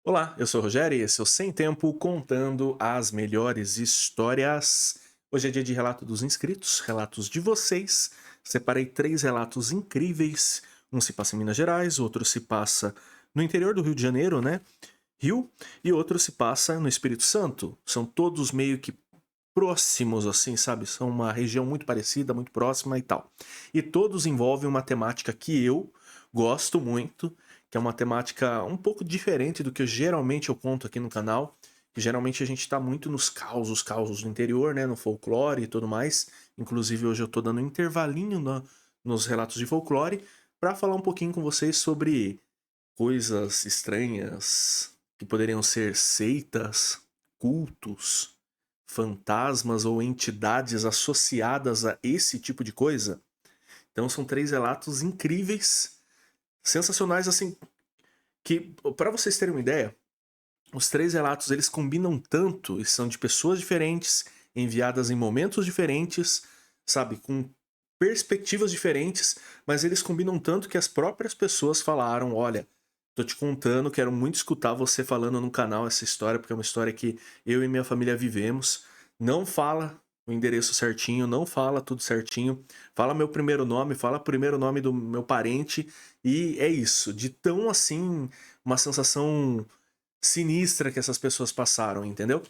Olá, eu sou o Rogério e esse é o Sem Tempo contando as melhores histórias. Hoje é dia de relato dos inscritos, relatos de vocês. Separei 3 relatos incríveis. Um se passa em Minas Gerais, outro se passa no interior do Rio de Janeiro, né? Rio, e outro se passa no Espírito Santo. São todos meio que próximos, assim, sabe? São uma região muito parecida, muito próxima e tal. E todos envolvem uma temática que eu gosto muito, que é uma temática um pouco diferente do que geralmente eu conto aqui no canal. Que geralmente a gente tá muito nos causos do interior, né? No folclore e tudo mais. Inclusive hoje eu tô dando um intervalinho nos relatos de folclore para falar um pouquinho com vocês sobre coisas estranhas que poderiam ser seitas, cultos, fantasmas ou entidades associadas a esse tipo de coisa. Então são 3 relatos incríveis, sensacionais, assim, que para vocês terem uma ideia, os 3 relatos eles combinam tanto e são de pessoas diferentes, enviadas em momentos diferentes, sabe, com perspectivas diferentes, mas eles combinam tanto que as próprias pessoas falaram: olha, tô te contando, quero muito escutar você falando no canal essa história, porque é uma história que eu e minha família vivemos. Não fala o endereço certinho, não fala tudo certinho, fala meu primeiro nome, fala o primeiro nome do meu parente, e é isso, de tão assim, uma sensação sinistra que essas pessoas passaram, entendeu?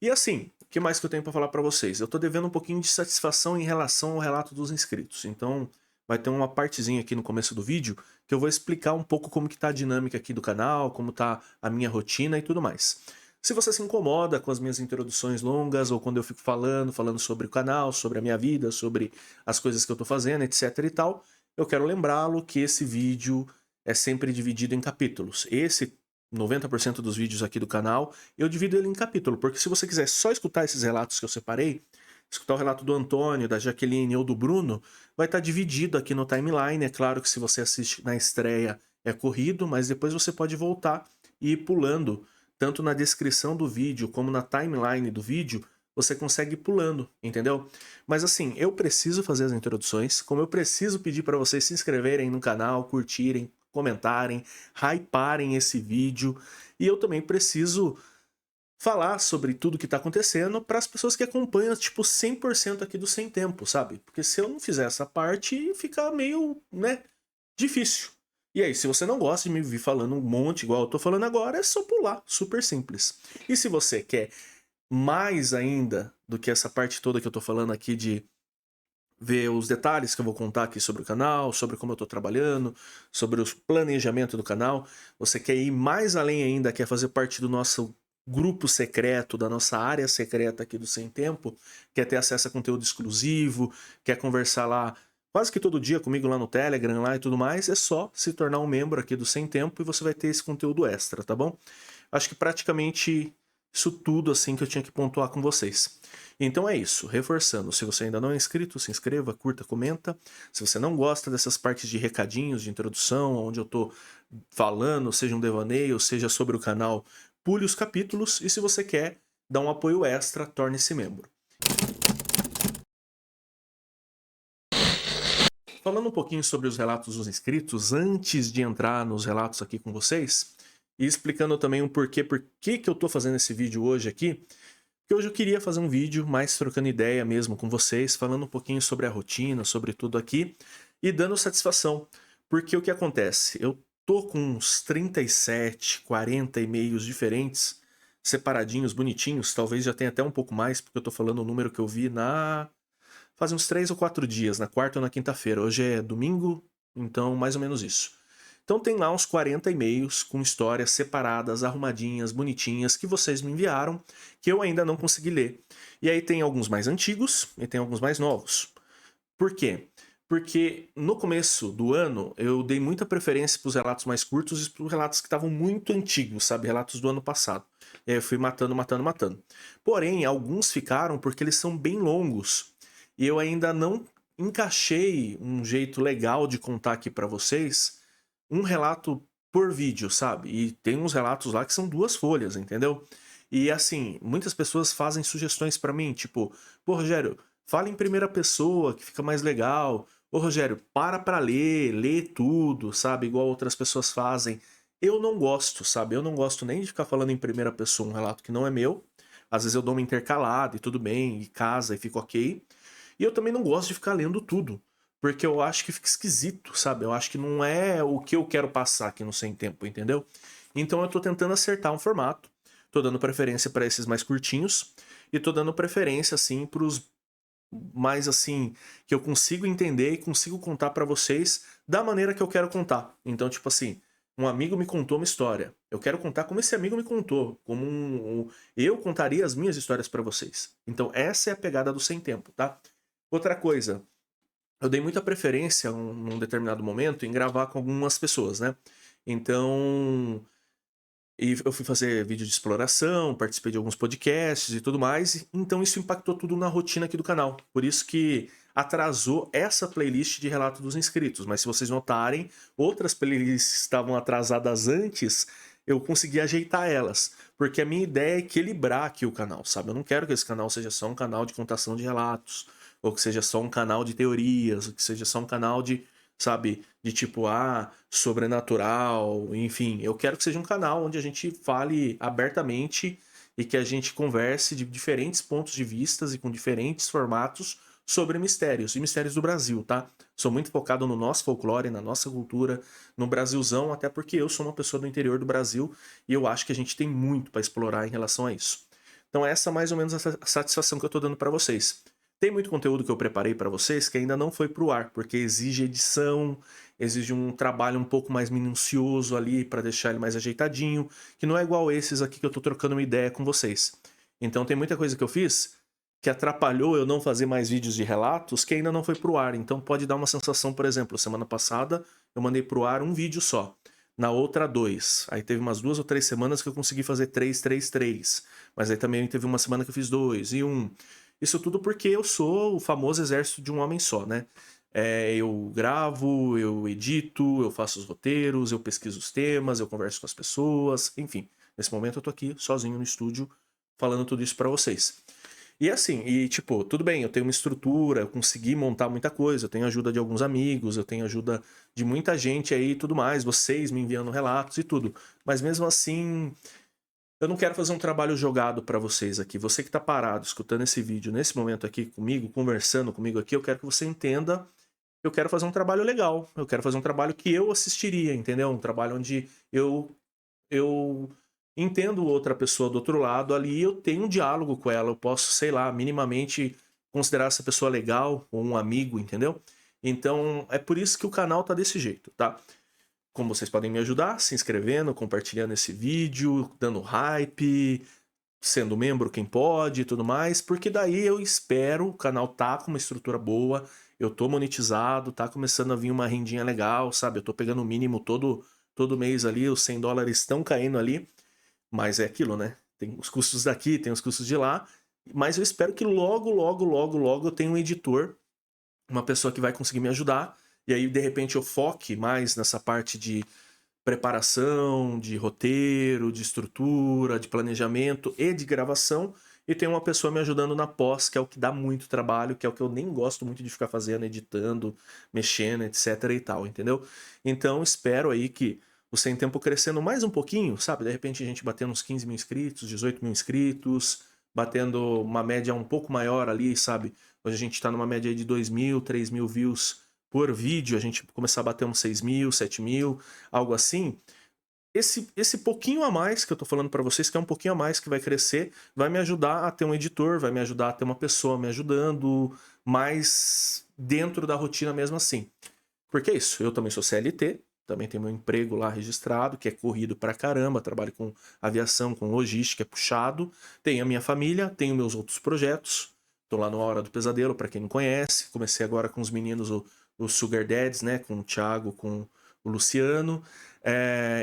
E assim, o que mais que eu tenho pra falar pra vocês? Eu tô devendo um pouquinho de satisfação em relação ao relato dos inscritos, então vai ter uma partezinha aqui no começo do vídeo que eu vou explicar um pouco como que tá a dinâmica aqui do canal, como tá a minha rotina e tudo mais. Se você se incomoda com as minhas introduções longas ou quando eu fico falando sobre o canal, sobre a minha vida, sobre as coisas que eu tô fazendo, etc e tal, eu quero lembrá-lo que esse vídeo é sempre dividido em capítulos. Esse 90% dos vídeos aqui do canal, eu divido ele em capítulo, porque se você quiser só escutar esses relatos que eu separei, escutar o relato do Antônio, da Jaqueline ou do Bruno, vai estar dividido aqui no timeline. É claro que se você assiste na estreia é corrido, mas depois você pode voltar e ir pulando, tanto na descrição do vídeo como na timeline do vídeo, você consegue ir pulando, entendeu? Mas assim, eu preciso fazer as introduções, como eu preciso pedir para vocês se inscreverem no canal, curtirem, comentarem, hyparem esse vídeo, e eu também preciso falar sobre tudo que tá acontecendo para as pessoas que acompanham, tipo, 100% aqui do Sem Tempo, sabe? Porque se eu não fizer essa parte, fica meio, né, difícil. E aí, se você não gosta de me ouvir falando um monte igual eu tô falando agora, é só pular, super simples. E se você quer mais ainda do que essa parte toda que eu tô falando aqui de ver os detalhes que eu vou contar aqui sobre o canal, sobre como eu tô trabalhando, sobre o planejamento do canal. Você quer ir mais além ainda, quer fazer parte do nosso grupo secreto, da nossa área secreta aqui do Sem Tempo, quer ter acesso a conteúdo exclusivo, quer conversar lá quase que todo dia comigo lá no Telegram lá e tudo mais, é só se tornar um membro aqui do Sem Tempo e você vai ter esse conteúdo extra, tá bom? Acho que praticamente isso tudo assim que eu tinha que pontuar com vocês. Então é isso, reforçando, se você ainda não é inscrito, se inscreva, curta, comenta. Se você não gosta dessas partes de recadinhos, de introdução, onde eu tô falando, seja um devaneio, seja sobre o canal, pule os capítulos, e se você quer dar um apoio extra, torne-se membro. Falando um pouquinho sobre os relatos dos inscritos, antes de entrar nos relatos aqui com vocês, e explicando também um porquê, por que que eu tô fazendo esse vídeo hoje aqui, porque hoje eu queria fazer um vídeo mais trocando ideia mesmo com vocês, falando um pouquinho sobre a rotina, sobre tudo aqui, e dando satisfação. Porque o que acontece? Eu tô com uns 37, 40 e-mails diferentes, separadinhos, bonitinhos, talvez já tenha até um pouco mais, porque eu tô falando o número que eu vi faz uns 3 ou 4 dias, na quarta ou na quinta-feira. Hoje é domingo, então mais ou menos isso. Então tem lá uns 40 e-mails com histórias separadas, arrumadinhas, bonitinhas, que vocês me enviaram, que eu ainda não consegui ler. E aí tem alguns mais antigos e tem alguns mais novos. Por quê? Porque no começo do ano eu dei muita preferência para os relatos mais curtos e para os relatos que estavam muito antigos, sabe? Relatos do ano passado. E aí eu fui matando, matando, matando. Porém, alguns ficaram porque eles são bem longos. E eu ainda não encaixei um jeito legal de contar aqui para vocês um relato por vídeo, sabe? E tem uns relatos lá que são 2 folhas, entendeu? E assim, muitas pessoas fazem sugestões pra mim, tipo, pô, Rogério, fala em primeira pessoa que fica mais legal. Ô, Rogério, para pra ler, lê tudo, sabe? Igual outras pessoas fazem. eu não gosto, sabe? Eu não gosto nem de ficar falando em primeira pessoa um relato que não é meu. Às vezes eu dou uma intercalada e tudo bem, e casa e fica ok. E eu também não gosto de ficar lendo tudo, porque eu acho que fica esquisito, sabe? Eu acho que não é o que eu quero passar aqui no Sem Tempo, entendeu? Então eu tô tentando acertar um formato, tô dando preferência para esses mais curtinhos e tô dando preferência assim pros mais assim que eu consigo entender e consigo contar para vocês da maneira que eu quero contar. Então, tipo assim, um amigo me contou uma história. Eu quero contar como esse amigo me contou, como eu contaria as minhas histórias para vocês. Então, essa é a pegada do Sem Tempo, tá? Outra coisa, eu dei muita preferência num determinado momento em gravar com algumas pessoas, né? Então, e eu fui fazer vídeo de exploração, participei de alguns podcasts e tudo mais, então isso impactou tudo na rotina aqui do canal. Por isso que atrasou essa playlist de relato dos inscritos. Mas se vocês notarem, outras playlists estavam atrasadas antes, eu consegui ajeitar elas. Porque a minha ideia é equilibrar aqui o canal, sabe? Eu não quero que esse canal seja só um canal de contação de relatos, ou que seja só um canal de teorias, ou que seja só um canal de, sabe, de tipo, sobrenatural, enfim. Eu quero que seja um canal onde a gente fale abertamente e que a gente converse de diferentes pontos de vistas e com diferentes formatos sobre mistérios, e mistérios do Brasil, tá? Sou muito focado no nosso folclore, na nossa cultura, no Brasilzão, até porque eu sou uma pessoa do interior do Brasil e eu acho que a gente tem muito para explorar em relação a isso. Então essa é mais ou menos a satisfação que eu tô dando para vocês. Tem muito conteúdo que eu preparei para vocês que ainda não foi pro ar, porque exige edição, exige um trabalho um pouco mais minucioso ali para deixar ele mais ajeitadinho, que não é igual esses aqui que eu tô trocando uma ideia com vocês. Então tem muita coisa que eu fiz que atrapalhou eu não fazer mais vídeos de relatos que ainda não foi pro ar. Então pode dar uma sensação, por exemplo, semana passada eu mandei pro ar um vídeo só. Na outra, dois. Aí teve umas 2 ou 3 semanas que eu consegui fazer três, três, três. Mas aí também teve uma semana que eu fiz dois e um. Isso tudo porque eu sou o famoso exército de um homem só, né? Eu gravo, eu edito, eu faço os roteiros, eu pesquiso os temas, eu converso com as pessoas, enfim. Nesse momento eu tô aqui sozinho no estúdio falando tudo isso pra vocês. E assim, e tipo, tudo bem, eu tenho uma estrutura, eu consegui montar muita coisa, eu tenho ajuda de alguns amigos, eu tenho ajuda de muita gente aí e tudo mais, vocês me enviando relatos e tudo. Mas mesmo assim, eu não quero fazer um trabalho jogado pra vocês aqui. Você que tá parado escutando esse vídeo nesse momento aqui comigo, conversando comigo aqui, eu quero que você entenda. Eu quero fazer um trabalho legal. Eu quero fazer um trabalho que eu assistiria, entendeu? Um trabalho onde eu entendo outra pessoa do outro lado ali, eu tenho um diálogo com ela, eu posso, sei lá, minimamente considerar essa pessoa legal ou um amigo, entendeu? Então, é por isso que o canal tá desse jeito, tá? Como vocês podem me ajudar? Se inscrevendo, compartilhando esse vídeo, dando hype, sendo membro quem pode e tudo mais, porque daí eu espero, o canal tá com uma estrutura boa, eu tô monetizado, tá começando a vir uma rendinha legal, sabe? Eu tô pegando o mínimo todo mês ali, os US$ 100 estão caindo ali, mas é aquilo, né? Tem os custos daqui, tem os custos de lá, mas eu espero que logo, logo, logo, logo eu tenha um editor, uma pessoa que vai conseguir me ajudar, e aí de repente eu foque mais nessa parte de preparação, de roteiro, de estrutura, de planejamento e de gravação, e tem uma pessoa me ajudando na pós, que é o que dá muito trabalho, que é o que eu nem gosto muito de ficar fazendo, editando, mexendo, etc e tal, entendeu? Então espero aí que o Sem Tempo crescendo mais um pouquinho, sabe? De repente a gente batendo uns 15 mil inscritos, 18 mil inscritos, batendo uma média um pouco maior ali, sabe? Hoje a gente tá numa média aí de 2 mil, 3 mil views por vídeo, a gente começar a bater uns 6 mil, 7 mil, algo assim. Esse pouquinho a mais que eu tô falando pra vocês, que é um pouquinho a mais que vai crescer, vai me ajudar a ter um editor, vai me ajudar a ter uma pessoa me ajudando, mais dentro da rotina mesmo assim. Porque é isso, eu também sou CLT, também tenho meu emprego lá registrado, que é corrido pra caramba, trabalho com aviação, com logística, é puxado. Tenho a minha família, tenho meus outros projetos. Tô lá no Hora do Pesadelo, pra quem não conhece. Comecei agora com os meninos, o Sugar Dads, né? Com o Thiago, com o Luciano.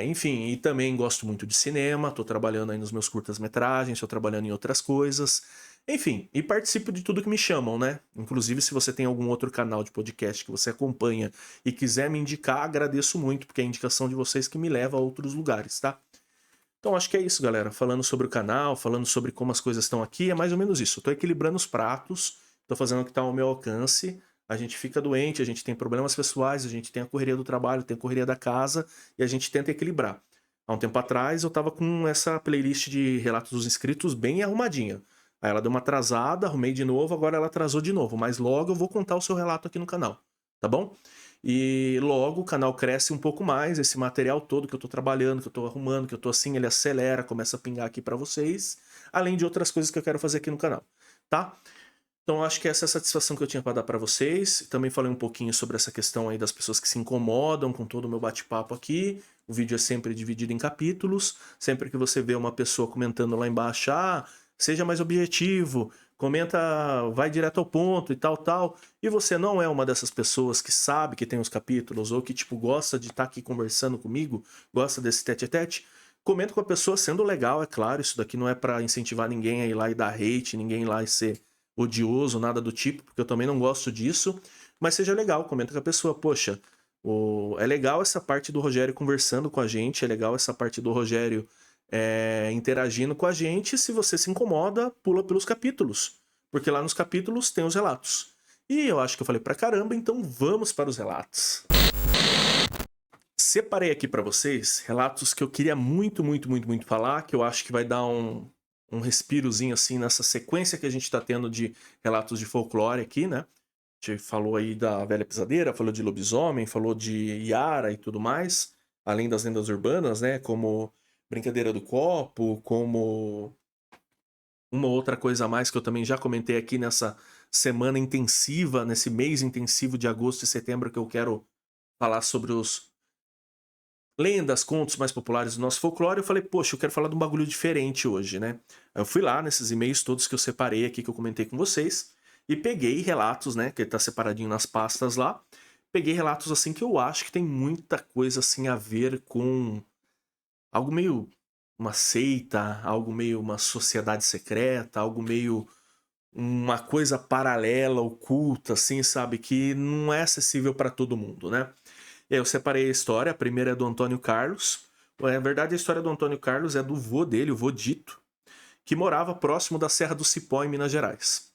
Enfim, e também gosto muito de cinema, tô trabalhando aí nos meus curtas-metragens, tô trabalhando em outras coisas. Enfim, e participo de tudo que me chamam, né? Inclusive, se você tem algum outro canal de podcast que você acompanha e quiser me indicar, agradeço muito, porque é a indicação de vocês que me leva a outros lugares, tá? Então acho que é isso, galera. Falando sobre o canal, falando sobre como as coisas estão aqui, é mais ou menos isso. Eu tô equilibrando os pratos, tô fazendo o que tá ao meu alcance. A gente fica doente, a gente tem problemas pessoais, a gente tem a correria do trabalho, tem a correria da casa e a gente tenta equilibrar. há um tempo atrás eu estava com essa playlist de relatos dos inscritos bem arrumadinha. Aí ela deu uma atrasada, arrumei de novo, agora ela atrasou de novo, mas logo eu vou contar o seu relato aqui no canal, tá bom? E logo o canal cresce um pouco mais, esse material todo que eu tô trabalhando, que eu tô arrumando, que eu tô assim, ele acelera, começa a pingar aqui pra vocês, além de outras coisas que eu quero fazer aqui no canal, tá? Então acho que essa é a satisfação que eu tinha para dar para vocês. Também falei um pouquinho sobre essa questão aí das pessoas que se incomodam com todo o meu bate-papo aqui. O vídeo é sempre dividido em capítulos. Sempre que você vê uma pessoa comentando lá embaixo, ah, seja mais objetivo, comenta, vai direto ao ponto e tal, tal. E você não é uma dessas pessoas que sabe que tem os capítulos ou que, tipo, gosta de estar aqui conversando comigo, gosta desse tete-a-tete. Comenta com a pessoa sendo legal, é claro. Isso daqui não é para incentivar ninguém a ir lá e dar hate, ninguém ir lá e ser odioso, nada do tipo, porque eu também não gosto disso, mas seja legal, comenta com a pessoa, poxa, é legal essa parte do Rogério conversando com a gente, é legal essa parte do Rogério interagindo com a gente, se você se incomoda, pula pelos capítulos, porque lá nos capítulos tem os relatos. E eu acho que eu falei pra caramba, então vamos para os relatos. Separei aqui pra vocês relatos que eu queria muito, muito, muito, muito falar, que eu acho que vai dar um respirozinho assim nessa sequência que a gente tá tendo de relatos de folclore aqui, né? A gente falou aí da Velha Pisadeira, falou de lobisomem, falou de Yara e tudo mais, além das lendas urbanas, né? Como Brincadeira do Copo, como uma outra coisa a mais que eu também já comentei aqui nessa semana intensiva, nesse mês intensivo de agosto e setembro, que eu quero falar sobre os lendas, contos mais populares do nosso folclore. Eu falei, poxa, eu quero falar de um bagulho diferente hoje, né? Aí eu fui lá nesses e-mails todos que eu separei aqui, que eu comentei com vocês, e peguei relatos, né, que ele tá separadinho nas pastas lá. Peguei relatos assim que eu acho que tem muita coisa assim a ver com algo meio uma seita, algo meio uma sociedade secreta, algo meio uma coisa paralela, oculta, assim, sabe, que não é acessível para todo mundo, né? E aí eu separei a história, a primeira é do Antônio Carlos. Na verdade, a história do Antônio Carlos é do vô dele, o vô Dito, que morava próximo da Serra do Cipó, em Minas Gerais.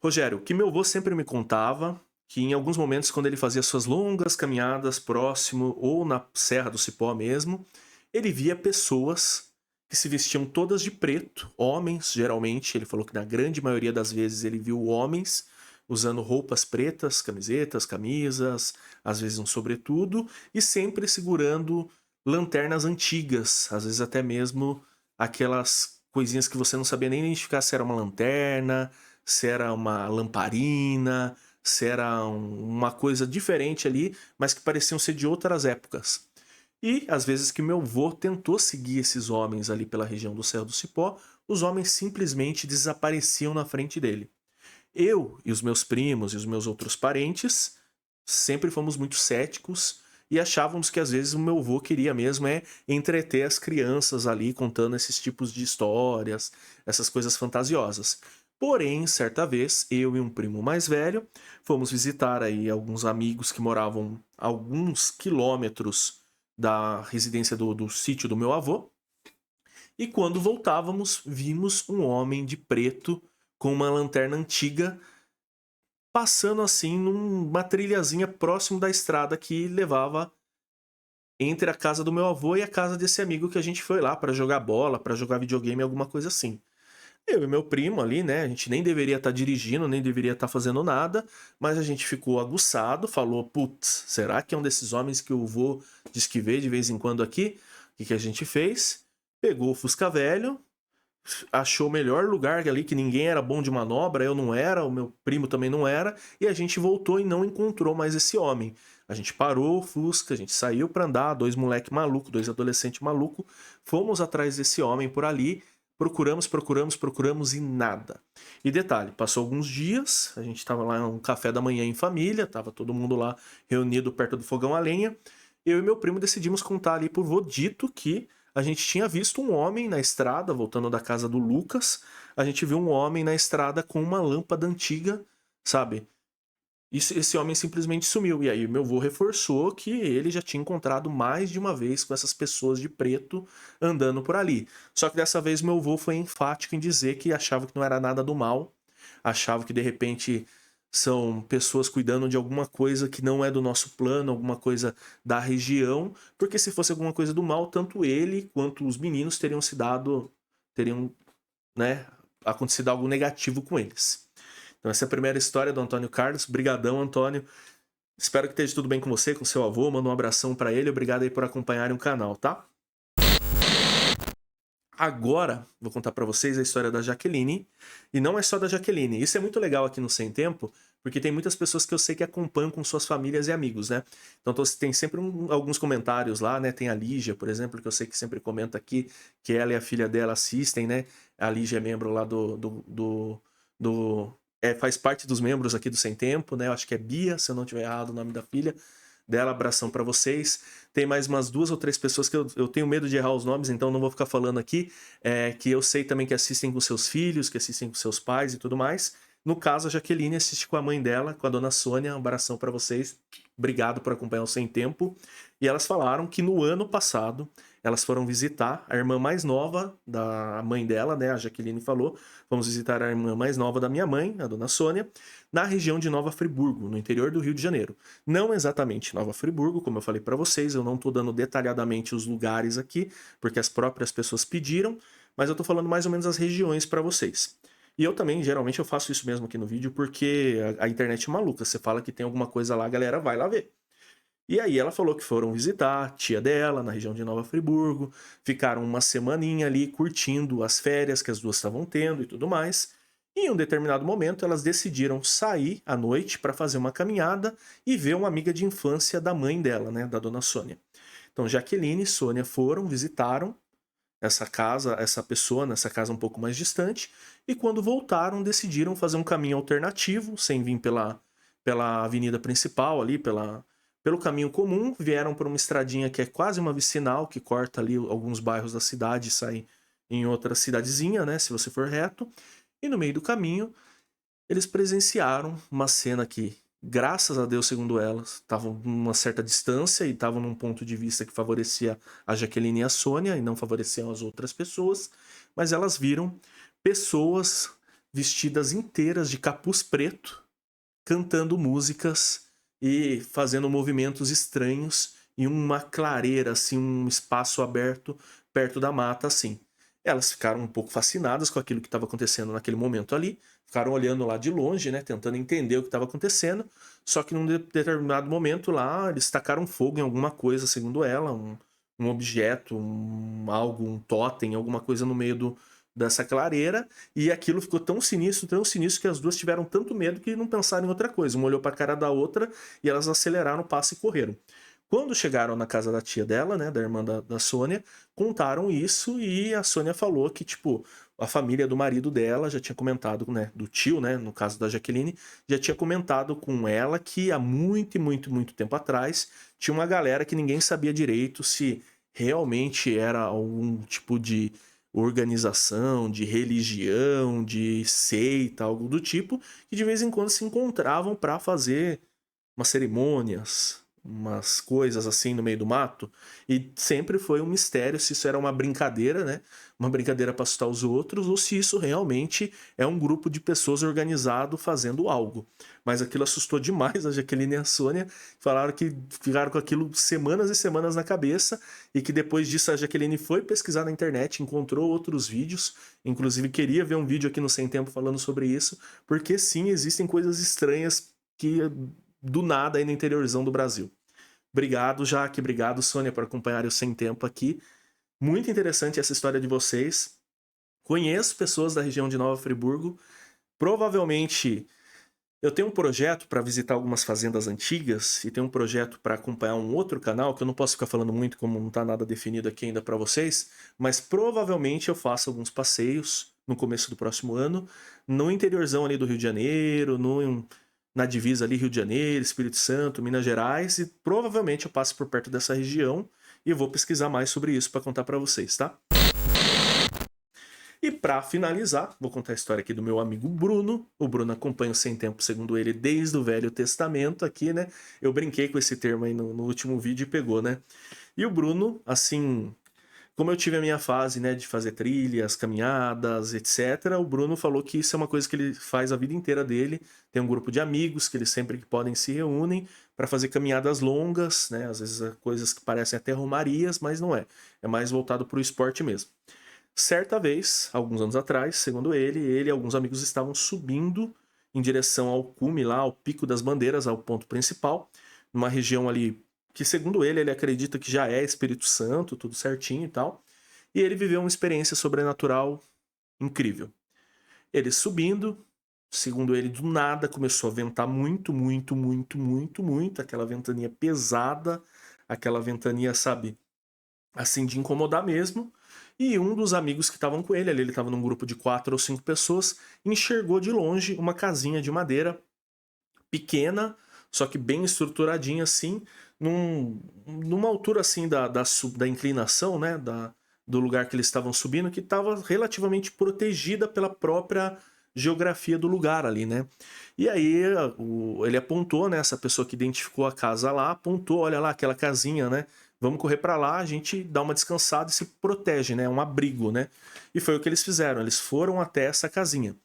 Rogério, o que meu vô sempre me contava, que em alguns momentos, quando ele fazia suas longas caminhadas próximo ou na Serra do Cipó mesmo, ele via pessoas que se vestiam todas de preto, homens, geralmente. Ele falou que na grande maioria das vezes ele viu homens usando roupas pretas, camisetas, camisas, às vezes um sobretudo, e sempre segurando lanternas antigas, às vezes até mesmo aquelas coisinhas que você não sabia nem identificar se era uma lanterna, se era uma lamparina, se era uma coisa diferente ali, mas que pareciam ser de outras épocas. E às vezes que meu avô tentou seguir esses homens ali pela região do Cerro do Cipó, os homens simplesmente desapareciam na frente dele. Eu e os meus primos e os meus outros parentes sempre fomos muito céticos e achávamos que às vezes o meu avô queria mesmo entreter as crianças ali contando esses tipos de histórias, essas coisas fantasiosas. Porém, certa vez, eu e um primo mais velho fomos visitar aí alguns amigos que moravam a alguns quilômetros da residência do sítio do meu avô. E quando voltávamos, vimos um homem de preto com uma lanterna antiga passando assim numa trilhazinha próximo da estrada que levava entre a casa do meu avô e a casa desse amigo que a gente foi lá pra jogar bola, pra jogar videogame, alguma coisa assim. Eu e meu primo ali, né, a gente nem deveria estar dirigindo, nem deveria estar fazendo nada, mas a gente ficou aguçado, falou, putz, será que é um desses homens que o vô diz que vê de vez em quando aqui? O que a gente fez? Pegou o Fusca velho, achou o melhor lugar ali, que ninguém era bom de manobra, eu não era, o meu primo também não era, e a gente voltou e não encontrou mais esse homem. A gente parou o Fusca, a gente saiu pra andar, dois moleque maluco, dois adolescentes maluco, fomos atrás desse homem por ali, procuramos, procuramos, procuramos e nada. E detalhe, passou alguns dias, a gente tava lá um café da manhã em família, tava todo mundo lá reunido perto do fogão a lenha, eu e meu primo decidimos contar ali pro vô Dito que a gente tinha visto um homem na estrada, voltando da casa do Lucas, a gente viu um homem na estrada com uma lâmpada antiga, sabe? Esse homem simplesmente sumiu. E aí meu avô reforçou que ele já tinha encontrado mais de uma vez com essas pessoas de preto andando por ali. Só que dessa vez meu avô foi enfático em dizer que achava que não era nada do mal, achava que de repente são pessoas cuidando de alguma coisa que não é do nosso plano, alguma coisa da região, porque se fosse alguma coisa do mal, tanto ele quanto os meninos teriam, né, acontecido algo negativo com eles. Então essa é a primeira história do Antônio Carlos. Brigadão, Antônio. Espero que esteja tudo bem com você, com seu avô. Manda um abração para ele. Obrigado aí por acompanharem o canal, tá? Agora, vou contar para vocês a história da Jaqueline. E não é só da Jaqueline. Isso é muito legal aqui no Sem Tempo, porque tem muitas pessoas que eu sei que acompanham com suas famílias e amigos, né? Então tem sempre alguns comentários lá, né? Tem a Lígia, por exemplo, que eu sei que sempre comenta aqui, que ela e a filha dela assistem, né? A Lígia é membro lá faz parte dos membros aqui do Sem Tempo, né? Eu acho que é Bia, se eu não tiver errado o nome da filha dela. Abração para vocês. Tem mais umas 2 ou 3 pessoas que eu tenho medo de errar os nomes, então não vou ficar falando aqui, que eu sei também que assistem com seus filhos, que assistem com seus pais e tudo mais. No caso, a Jaqueline assiste com a mãe dela, com a dona Sônia. Um abração para vocês. Obrigado por acompanhar o Sem Tempo. E elas falaram que no ano passado elas foram visitar a irmã mais nova da mãe dela, né? A Jaqueline falou: vamos visitar a irmã mais nova da minha mãe, a dona Sônia, na região de Nova Friburgo, no interior do Rio de Janeiro. Não exatamente Nova Friburgo, como eu falei para vocês, eu não estou dando detalhadamente os lugares aqui, porque as próprias pessoas pediram, mas eu estou falando mais ou menos as regiões para vocês. E eu também, geralmente, eu faço isso mesmo aqui no vídeo, porque a internet é maluca. Você fala que tem alguma coisa lá, a galera vai lá ver. E aí ela falou que foram visitar a tia dela, na região de Nova Friburgo, ficaram uma semaninha ali curtindo as férias que as duas estavam tendo e tudo mais. E em um determinado momento elas decidiram sair à noite para fazer uma caminhada e ver uma amiga de infância da mãe dela, né, da dona Sônia. Então Jaqueline e Sônia foram, visitaram essa casa, essa pessoa nessa casa um pouco mais distante, e quando voltaram decidiram fazer um caminho alternativo, sem vir pela avenida principal ali, pelo caminho comum, vieram por uma estradinha que é quase uma vicinal, que corta ali alguns bairros da cidade e sai em outra cidadezinha, né, se você for reto, e no meio do caminho eles presenciaram uma cena que, graças a Deus, segundo elas, estavam numa certa distância e estavam num ponto de vista que favorecia a Jaqueline e a Sônia e não favorecia as outras pessoas, mas elas viram pessoas vestidas inteiras de capuz preto, cantando músicas e fazendo movimentos estranhos em uma clareira, assim, um espaço aberto perto da mata, assim. Elas ficaram um pouco fascinadas com aquilo que estava acontecendo naquele momento ali, ficaram olhando lá de longe, né, tentando entender o que estava acontecendo, só que num determinado momento lá, eles tacaram fogo em alguma coisa, segundo ela, um objeto, algo, um totem, alguma coisa no meio dessa clareira, e aquilo ficou tão sinistro que as duas tiveram tanto medo que não pensaram em outra coisa. Uma olhou para a cara da outra e elas aceleraram o passo e correram. Quando chegaram na casa da tia dela, né, da irmã da Sônia, contaram isso e a Sônia falou que, tipo, a família do marido dela já tinha comentado, né, do tio, né, no caso da Jaqueline, já tinha comentado com ela que há muito, muito, muito tempo atrás tinha uma galera que ninguém sabia direito se realmente era algum tipo de organização, de religião, de seita, algo do tipo, que de vez em quando se encontravam para fazer umas cerimônias, umas coisas assim no meio do mato, e sempre foi um mistério se isso era uma brincadeira, né? Uma brincadeira para assustar os outros, ou se isso realmente é um grupo de pessoas organizado fazendo algo. Mas aquilo assustou demais a Jaqueline e a Sônia, falaram que ficaram com aquilo semanas e semanas na cabeça, e que depois disso a Jaqueline foi pesquisar na internet, encontrou outros vídeos, inclusive queria ver um vídeo aqui no Sem Tempo falando sobre isso, porque sim, existem coisas estranhas que do nada aí no interiorzão do Brasil. Obrigado, Jaque, obrigado, Sônia, por acompanhar o Sem Tempo aqui. Muito interessante essa história de vocês. Conheço pessoas da região de Nova Friburgo. Provavelmente eu tenho um projeto para visitar algumas fazendas antigas e tenho um projeto para acompanhar um outro canal, que eu não posso ficar falando muito, como não está nada definido aqui ainda para vocês, mas provavelmente eu faço alguns passeios no começo do próximo ano, no interiorzão ali do Rio de Janeiro, na divisa ali Rio de Janeiro, Espírito Santo, Minas Gerais, e provavelmente eu passo por perto dessa região e eu vou pesquisar mais sobre isso para contar para vocês, tá? E para finalizar, vou contar a história aqui do meu amigo Bruno. O Bruno acompanha o Sem Tempo, segundo ele, desde o Velho Testamento aqui, né? Eu brinquei com esse termo aí no último vídeo e pegou, né? E o Bruno, assim, como eu tive a minha fase, né, de fazer trilhas, caminhadas, etc., o Bruno falou que isso é uma coisa que ele faz a vida inteira dele. Tem um grupo de amigos que eles sempre que podem se reúnem para fazer caminhadas longas, né, às vezes coisas que parecem até romarias, mas não é. É mais voltado para o esporte mesmo. Certa vez, alguns anos atrás, segundo ele e alguns amigos estavam subindo em direção ao cume lá, ao Pico das Bandeiras, ao ponto principal, numa região ali que, segundo ele acredita que já é Espírito Santo, tudo certinho e tal. E ele viveu uma experiência sobrenatural incrível. Ele subindo, segundo ele, do nada começou a ventar muito, muito, muito, muito, muito, aquela ventania pesada, aquela ventania, sabe, assim, de incomodar mesmo. E um dos amigos que estavam com ele, ali ele estava num grupo de 4 ou 5 pessoas, enxergou de longe uma casinha de madeira pequena, só que bem estruturadinha assim, numa altura assim da inclinação, né, do lugar que eles estavam subindo, que estava relativamente protegida pela própria geografia do lugar ali, né? E aí ele apontou, né, essa pessoa que identificou a casa lá, apontou, olha lá aquela casinha, né? Vamos correr para lá, a gente dá uma descansada e se protege, né? É um abrigo, né? E foi o que eles fizeram, eles foram até essa casinha.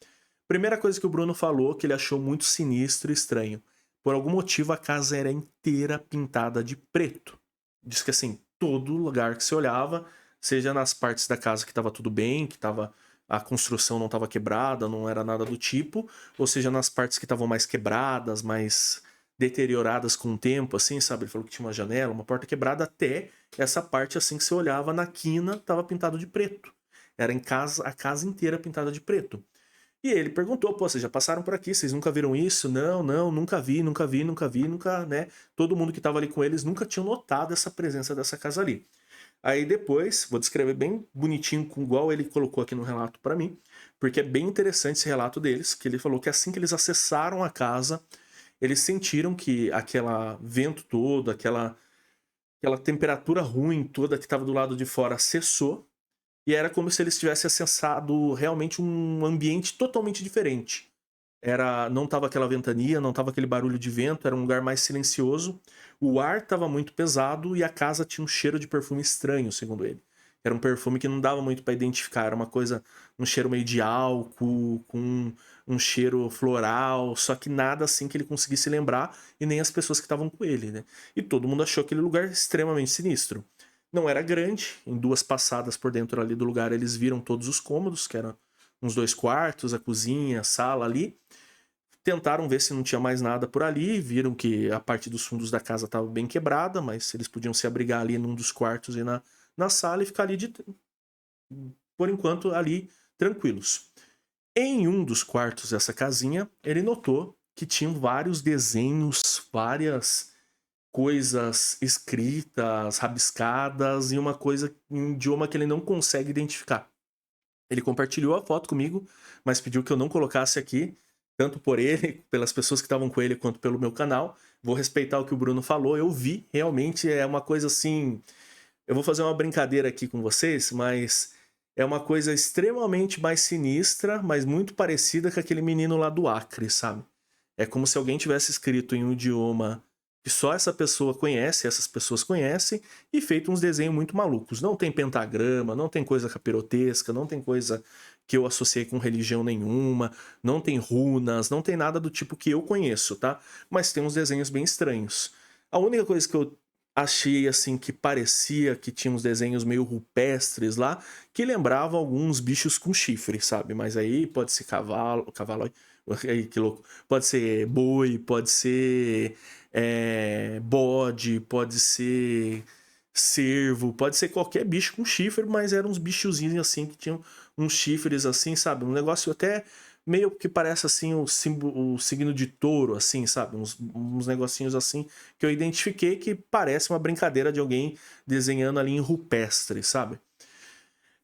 Primeira coisa que o Bruno falou que ele achou muito sinistro e estranho. Por algum motivo a casa era inteira pintada de preto. Diz que assim, todo lugar que se olhava, seja nas partes da casa que estava tudo bem, que tava, a construção não estava quebrada, não era nada do tipo, ou seja nas partes que estavam mais quebradas, mais deterioradas com o tempo, assim, sabe? Ele falou que tinha uma janela, uma porta quebrada, até essa parte assim que você olhava na quina, estava pintado de preto. Era em casa, a casa inteira pintada de preto. E ele perguntou, pô, vocês já passaram por aqui, vocês nunca viram isso? Não, não, nunca vi, nunca vi, nunca vi, nunca, né? Todo mundo que tava ali com eles nunca tinha notado essa presença dessa casa ali. Aí depois, vou descrever bem bonitinho, com igual ele colocou aqui no relato para mim, porque é bem interessante esse relato deles, que ele falou que assim que eles acessaram a casa, eles sentiram que aquela vento todo, aquela temperatura ruim toda que estava do lado de fora cessou, e era como se eles tivessem acessado realmente um ambiente totalmente diferente. Não tava aquela ventania, não tava aquele barulho de vento, era um lugar mais silencioso. O ar estava muito pesado e a casa tinha um cheiro de perfume estranho, segundo ele. Era um perfume que não dava muito para identificar, era uma coisa, um cheiro meio de álcool, com um cheiro floral, só que nada assim que ele conseguisse lembrar e nem as pessoas que estavam com ele, né? E todo mundo achou aquele lugar extremamente sinistro. Não era grande, em 2 passadas por dentro ali do lugar eles viram todos os cômodos, que eram uns 2 quartos, a cozinha, a sala ali. Tentaram ver se não tinha mais nada por ali, viram que a parte dos fundos da casa estava bem quebrada, mas eles podiam se abrigar ali num dos quartos e na sala e ficar ali, por enquanto, ali tranquilos. Em um dos quartos dessa casinha, ele notou que tinham vários desenhos, várias coisas escritas, rabiscadas e uma coisa em um idioma que ele não consegue identificar. Ele compartilhou a foto comigo, mas pediu que eu não colocasse aqui, tanto por ele, pelas pessoas que estavam com ele, quanto pelo meu canal. Vou respeitar o que o Bruno falou, eu vi, realmente é uma coisa assim. Eu vou fazer uma brincadeira aqui com vocês, mas é uma coisa extremamente mais sinistra, mas muito parecida com aquele menino lá do Acre, sabe? É como se alguém tivesse escrito em um idioma que só essa pessoa conhece, essas pessoas conhecem, e feito uns desenhos muito malucos. Não tem pentagrama, não tem coisa capirotesca, não tem coisa que eu associei com religião nenhuma, não tem runas, não tem nada do tipo que eu conheço, tá? Mas tem uns desenhos bem estranhos. A única coisa que eu achei assim que parecia que tinha uns desenhos meio rupestres lá, que lembravam alguns bichos com chifre, sabe? Mas aí pode ser cavalo, aí que louco. Pode ser boi, pode ser bode, pode ser cervo, pode ser qualquer bicho com chifre, mas eram uns bichozinhos assim que tinham uns chifres assim, sabe? Um negócio até meio que parece assim o signo de touro, assim, sabe? Uns negocinhos assim que eu identifiquei que parece uma brincadeira de alguém desenhando ali em rupestre, sabe?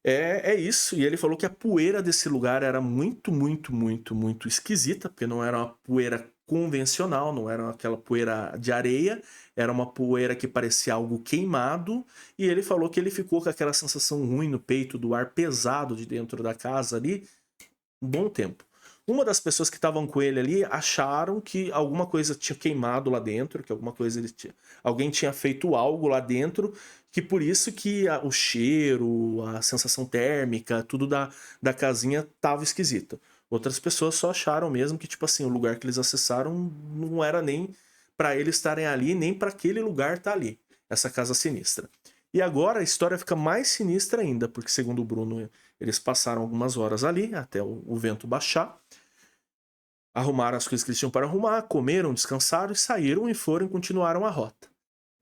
É isso, e ele falou que a poeira desse lugar era muito, muito, muito, muito esquisita, porque não era uma poeira convencional, não era aquela poeira de areia, era uma poeira que parecia algo queimado, e ele falou que ele ficou com aquela sensação ruim no peito do ar pesado de dentro da casa ali um bom tempo. Uma das pessoas que estavam com ele ali acharam que alguma coisa tinha queimado lá dentro, que alguma coisa alguém tinha feito algo lá dentro, que por isso que o cheiro, a sensação térmica, tudo da casinha tava esquisito. Outras pessoas só acharam mesmo que, tipo assim, o lugar que eles acessaram não era nem para eles estarem ali, nem para aquele lugar estar ali, essa casa sinistra. E agora a história fica mais sinistra ainda, porque segundo o Bruno, eles passaram algumas horas ali, até o vento baixar, arrumaram as coisas que eles tinham para arrumar, comeram, descansaram e saíram e foram e continuaram a rota.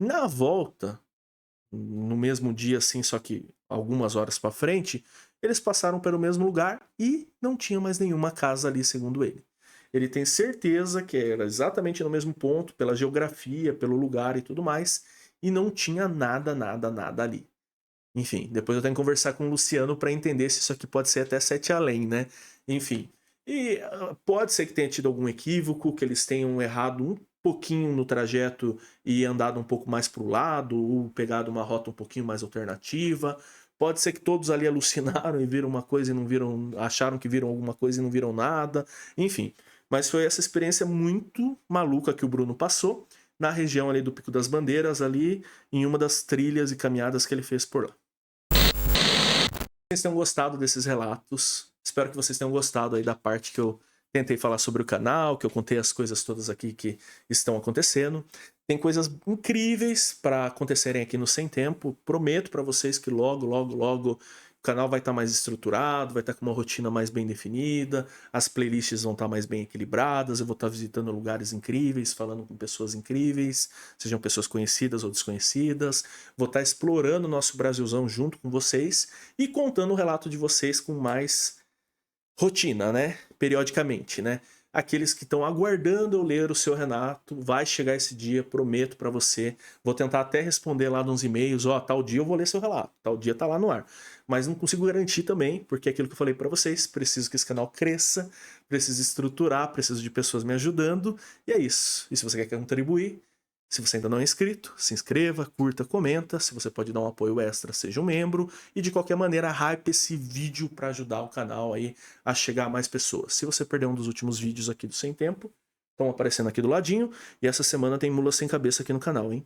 Na volta, no mesmo dia assim, só que algumas horas para frente, eles passaram pelo mesmo lugar e não tinha mais nenhuma casa ali, segundo ele. Ele tem certeza que era exatamente no mesmo ponto, pela geografia, pelo lugar e tudo mais, e não tinha nada, nada, nada ali. Enfim, depois eu tenho que conversar com o Luciano para entender se isso aqui pode ser até 7 além, né? Enfim. E pode ser que tenha tido algum equívoco, que eles tenham errado um pouquinho no trajeto e andado um pouco mais para o lado, ou pegado uma rota um pouquinho mais alternativa. Pode ser que todos ali alucinaram e viram uma coisa e não viram, acharam que viram alguma coisa e não viram nada. Enfim, mas foi essa experiência muito maluca que o Bruno passou na região ali do Pico das Bandeiras, ali em uma das trilhas e caminhadas que ele fez por lá. Vocês tenham gostado desses relatos. Espero que vocês tenham gostado aí da parte que eu tentei falar sobre o canal, que eu contei as coisas todas aqui que estão acontecendo. Tem coisas incríveis para acontecerem aqui no Sem Tempo. Prometo para vocês que logo, logo, logo o canal vai estar mais estruturado, vai estar com uma rotina mais bem definida, as playlists vão estar mais bem equilibradas, eu vou estar visitando lugares incríveis, falando com pessoas incríveis, sejam pessoas conhecidas ou desconhecidas. Vou estar explorando o nosso Brasilzão junto com vocês e contando o relato de vocês com mais rotina, né? Periodicamente, né? Aqueles que estão aguardando eu ler o seu Renato, vai chegar esse dia, prometo para você. Vou tentar até responder lá nos e-mails, ó, tal dia eu vou ler seu relato, tal dia tá lá no ar. Mas não consigo garantir também, porque é aquilo que eu falei para vocês, preciso que esse canal cresça, preciso estruturar, preciso de pessoas me ajudando, e é isso. E se você quer contribuir, se você ainda não é inscrito, se inscreva, curta, comenta. Se você pode dar um apoio extra, seja um membro. E de qualquer maneira, hype esse vídeo para ajudar o canal aí a chegar a mais pessoas. Se você perdeu um dos últimos vídeos aqui do Sem Tempo, estão aparecendo aqui do ladinho. E essa semana tem Mula Sem Cabeça aqui no canal, hein?